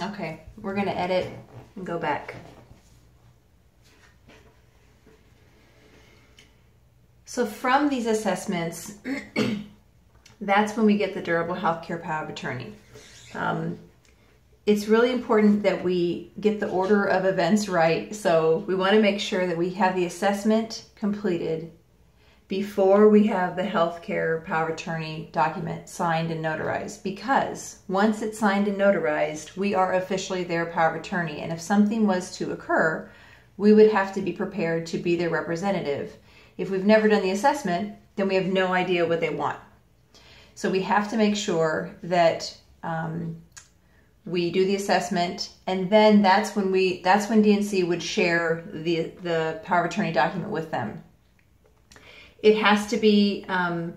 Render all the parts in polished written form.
Okay, we're going to edit and go back. So from these assessments, that's when we get the durable healthcare power of attorney. It's really important that we get the order of events right. So we want to make sure that we have the assessment completed before we have the healthcare power of attorney document signed and notarized, because once it's signed and notarized, we are officially their power of attorney. And if something was to occur, we would have to be prepared to be their representative. If we've never done the assessment, then we have no idea what they want. So we have to make sure that we do the assessment, and then that's when DNC would share the power of attorney document with them. It has to be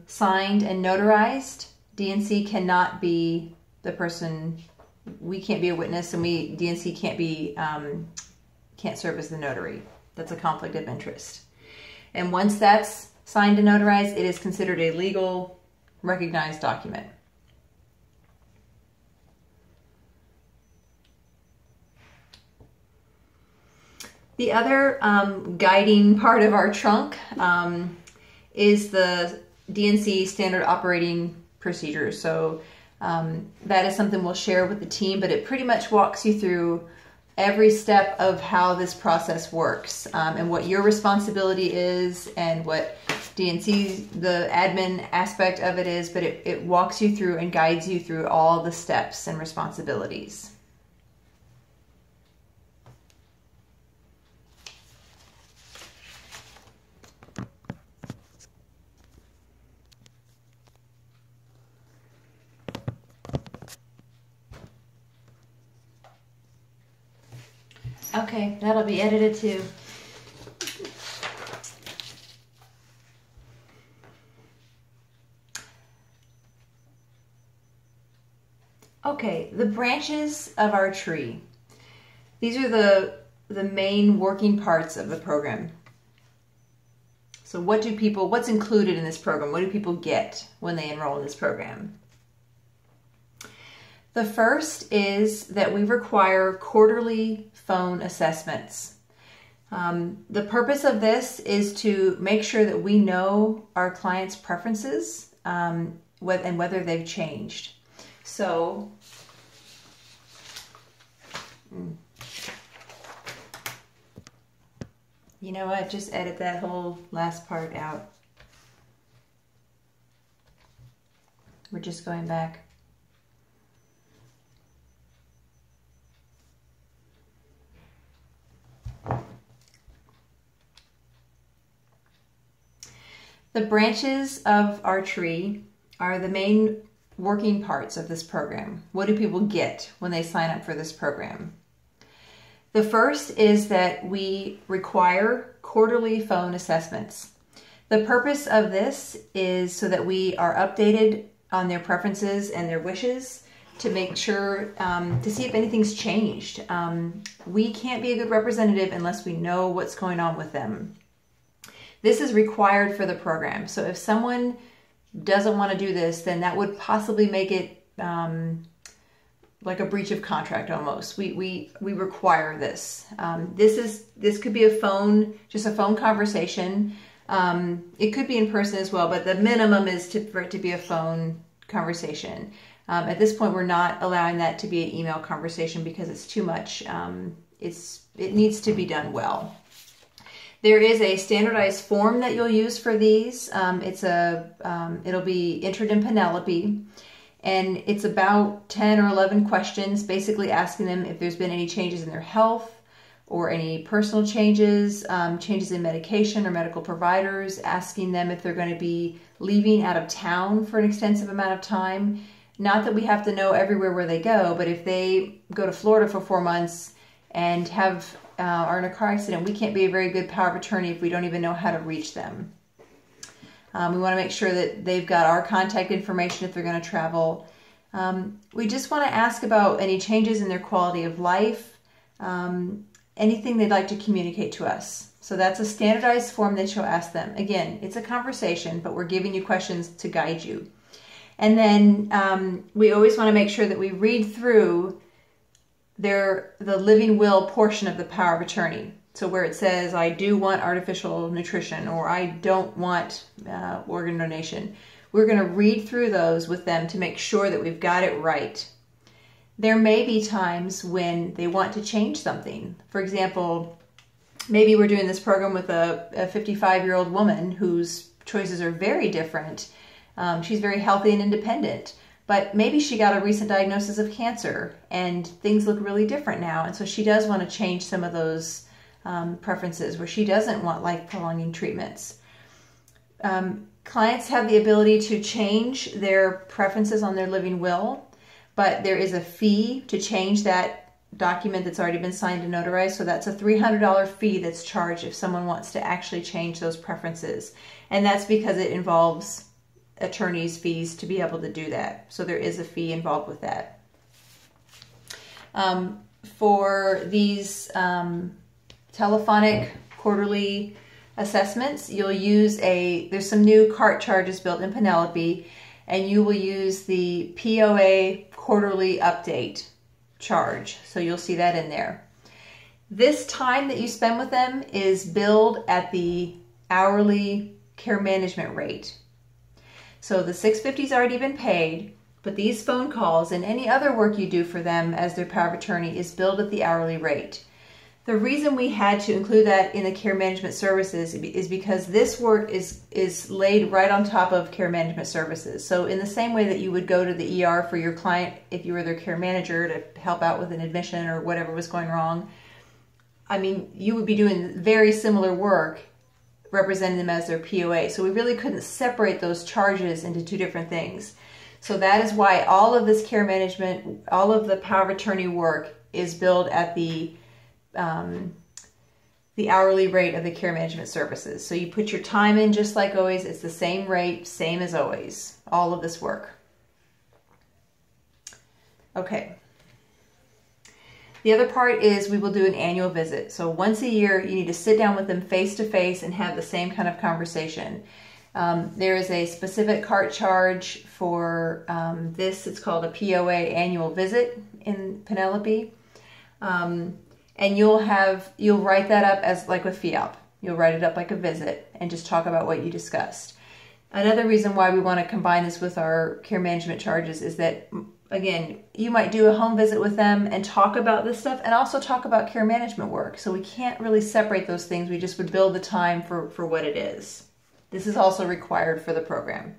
signed and notarized. DNC cannot be the person. We can't be a witness, and DNC can't serve as the notary. That's a conflict of interest. And once that's signed and notarized, it is considered a legal, recognized document. The other guiding part of our trunk is the DNC standard operating procedure. So that is something we'll share with the team, but it pretty much walks you through every step of how this process works, and what your responsibility is, and what DNC, the admin aspect of it is, but it walks you through and guides you through all the steps and responsibilities. Okay, that'll be edited too. Okay, the branches of our tree. These are the main working parts of the program. So what's included in this program? What do people get when they enroll in this program? The first is that we require quarterly phone assessments. The purpose of this is to make sure that we know our clients' preferences and whether they've changed. So, you know what? Just edit that whole last part out. We're just going back. The branches of our tree are the main working parts of this program. What do people get when they sign up for this program? The first is that we require quarterly phone assessments. The purpose of this is so that we are updated on their preferences and their wishes, to make sure, to see if anything's changed. We can't be a good representative unless we know what's going on with them. This is required for the program. So if someone doesn't want to do this, then that would possibly make it like a breach of contract almost. We require this. This could be just a phone conversation. It could be in person as well, but the minimum is for it to be a phone conversation. At this point, we're not allowing that to be an email conversation because it's too much. It needs to be done well. There is a standardized form that you'll use for these. It'll be entered in Penelope, and it's about 10 or 11 questions, basically asking them if there's been any changes in their health or any personal changes, changes in medication or medical providers, asking them if they're going to be leaving out of town for an extensive amount of time. Not that we have to know everywhere where they go, but if they go to Florida for 4 months and are in a car accident, we can't be a very good power of attorney if we don't even know how to reach them. We want to make sure that they've got our contact information if they're going to travel. We just want to ask about any changes in their quality of life, anything they'd like to communicate to us. So that's a standardized form that you'll ask them. Again, it's a conversation, but we're giving you questions to guide you. And then we always want to make sure that we read through the living will portion of the power of attorney. So where it says, I do want artificial nutrition, or I don't want organ donation, we're going to read through those with them to make sure that we've got it right. There may be times when they want to change something. For example, maybe we're doing this program with a 55-year-old woman whose choices are very different. She's very healthy and independent, but maybe she got a recent diagnosis of cancer and things look really different now. And so she does want to change some of those preferences where she doesn't want life-prolonging treatments. Clients have the ability to change their preferences on their living will, but there is a fee to change that document that's already been signed and notarized. So that's a $300 fee that's charged if someone wants to actually change those preferences. And that's because it involves attorney's fees to be able to do that. So there is a fee involved with that. For these telephonic quarterly assessments, you'll use there's some new cart charges built in Penelope, and you will use the POA quarterly update charge. So you'll see that in there. This time that you spend with them is billed at the hourly care management rate. So the $650's already been paid, but these phone calls and any other work you do for them as their power of attorney is billed at the hourly rate. The reason we had to include that in the care management services is because this work is laid right on top of care management services. So in the same way that you would go to the ER for your client if you were their care manager to help out with an admission or whatever was going wrong, I mean, you would be doing very similar work representing them as their POA. So we really couldn't separate those charges into two different things. So that is why all of this care management, all of the power of attorney work is billed at the hourly rate of the care management services. So you put your time in just like always. It's the same rate, same as always, all of this work. Okay. The other part is we will do an annual visit. So once a year, you need to sit down with them face to face and have the same kind of conversation. There is a specific cart charge for this. It's called a POA annual visit in Penelope. And you'll write that up as like with FIOP. You'll write it up like a visit and just talk about what you discussed. Another reason why we want to combine this with our care management charges is that, again, you might do a home visit with them and talk about this stuff and also talk about care management work. So we can't really separate those things. We just would bill the time for what it is. This is also required for the program.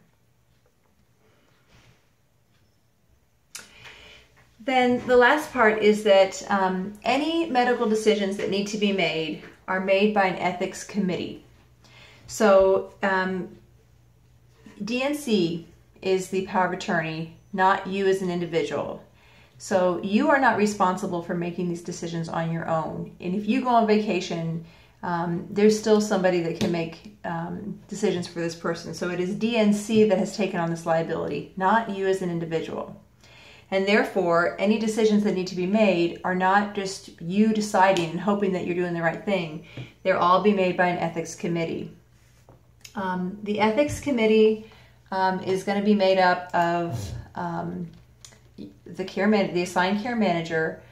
Then the last part is that any medical decisions that need to be made are made by an ethics committee. So DNC is the power of attorney, not you as an individual. So you are not responsible for making these decisions on your own. And if you go on vacation, there's still somebody that can make decisions for this person. So it is DNC that has taken on this liability, not you as an individual. And therefore, any decisions that need to be made are not just you deciding and hoping that you're doing the right thing. They'll all be made by an ethics committee. The ethics committee is going to be made up of the assigned care manager,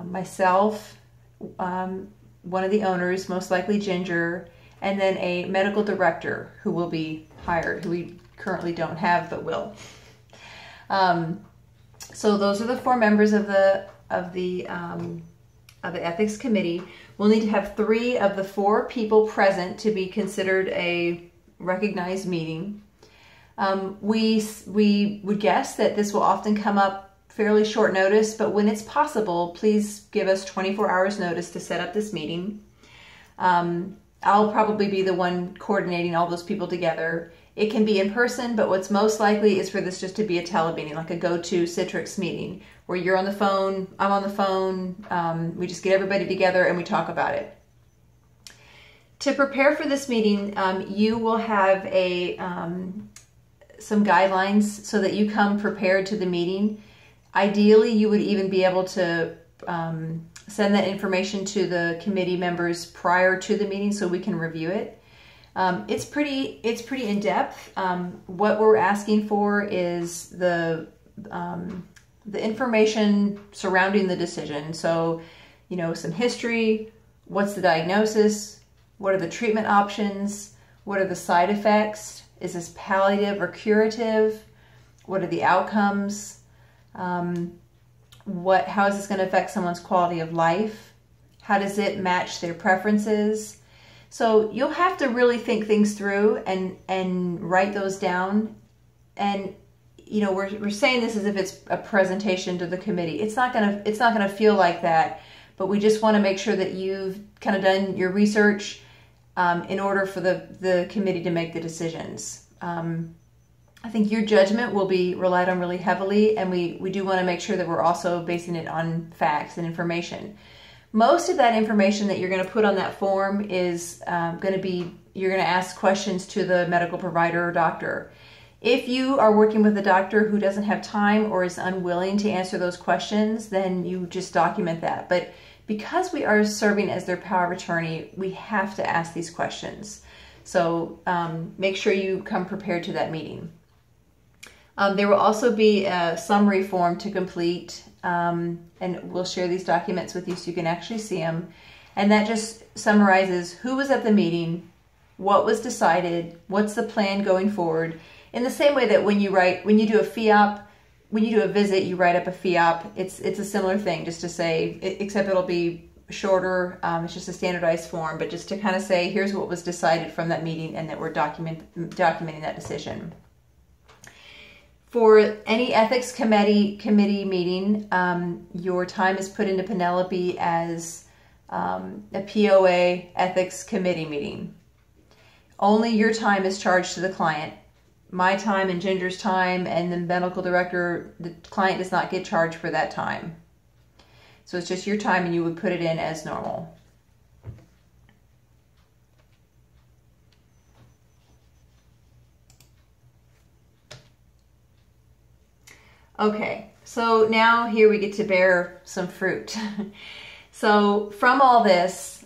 myself, one of the owners, most likely Ginger, and then a medical director who will be hired, who we currently don't have but will. So those are the 4 members of the ethics committee. We'll need to have 3 of the 4 people present to be considered a recognized meeting. We would guess that this will often come up fairly short notice, but when it's possible, please give us 24 hours notice to set up this meeting. I'll probably be the one coordinating all those people together. It can be in person, but what's most likely is for this just to be a telemeeting, like a go-to Citrix meeting, where you're on the phone, I'm on the phone, we just get everybody together and we talk about it. To prepare for this meeting, you will have some guidelines so that you come prepared to the meeting. Ideally, you would even be able to send that information to the committee members prior to the meeting so we can review it. It's pretty in depth. What we're asking for is the the information surrounding the decision. So, you know, some history, what's the diagnosis, what are the treatment options, what are the side effects, is this palliative or curative, what are the outcomes, how is this going to affect someone's quality of life, how does it match their preferences. So you'll have to really think things through and write those down. And you know, we're saying this as if it's a presentation to the committee. It's not gonna feel like that, but we just want to make sure that you've kind of done your research in order for the committee to make the decisions. I think your judgment will be relied on really heavily, and we do want to make sure that we're also basing it on facts and information. Most of that information that you're going to put on that form is going to be, you're going to ask questions to the medical provider or doctor. If you are working with a doctor who doesn't have time or is unwilling to answer those questions, then you just document that. But because we are serving as their power of attorney, we have to ask these questions. So make sure you come prepared to that meeting. There will also be a summary form to complete, and we'll share these documents with you so you can actually see them. And that just summarizes who was at the meeting, what was decided, what's the plan going forward. In the same way that when you do a FEOP, when you do a visit, you write up a FEOP. It's a similar thing, just to say, except it'll be shorter. It's just a standardized form, but just to kind of say, here's what was decided from that meeting, and that we're documenting that decision. For any ethics committee meeting, your time is put into Penelope as a POA ethics committee meeting. Only your time is charged to the client. My time and Ginger's time and the medical director, the client does not get charged for that time. So it's just your time, and you would put it in as normal. Okay, so now here we get to bear some fruit. So from all this,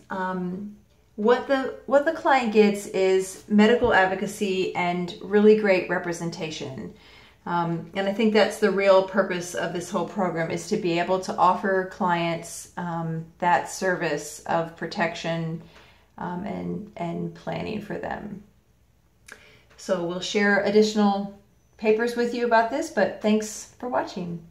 what the client gets is medical advocacy and really great representation. And I think that's the real purpose of this whole program, is to be able to offer clients that service of protection and planning for them. So we'll share additional papers with you about this, but thanks for watching.